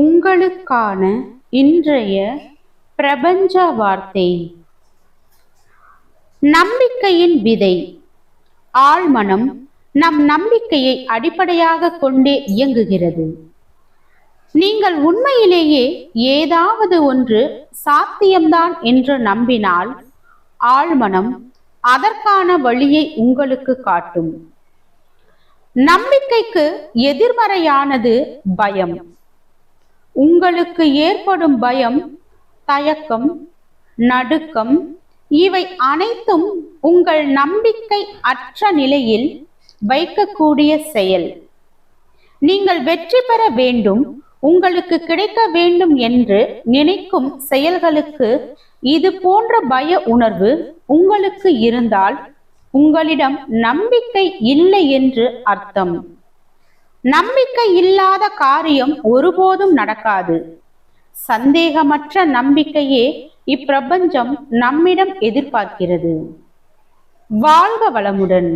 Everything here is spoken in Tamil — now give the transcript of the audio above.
உங்களுக்கான இன்றைய பிரபஞ்ச வார்த்தை. நம்பிக்கையின் விதை. ஆழ்மனம் நம் நம்பிக்கையை அடிப்படையாக கொண்டே இயங்குகிறது. நீங்கள் உண்மையிலேயே ஏதாவது ஒன்று சாத்தியம்தான் என்று நம்பினால் ஆழ்மனம் அதற்கான வழியை உங்களுக்கு காட்டும். நம்பிக்கைக்கு எதிர்மறையானது பயம். உங்களுக்கு ஏற்படும் பயம், தயக்கம், நடுக்கம் இவை அனைத்தும் உங்கள் நம்பிக்கை அற்ற நிலையில் வைக்கக்கூடிய செயல். நீங்கள் வெற்றி பெற வேண்டும், உங்களுக்கு கிடைக்க வேண்டும் என்று நினைக்கும் செயல்களுக்கு இது போன்ற பய உணர்வு உங்களுக்கு இருந்தால் உங்களிடம் நம்பிக்கை இல்லை என்று அர்த்தம். நம்பிக்கை இல்லாத காரியம் ஒருபோதும் நடக்காது. சந்தேகமற்ற நம்பிக்கையே இப்பிரபஞ்சம் நம்மிடம் எதிர்பார்க்கிறது. வாழ்க வளமுடன்.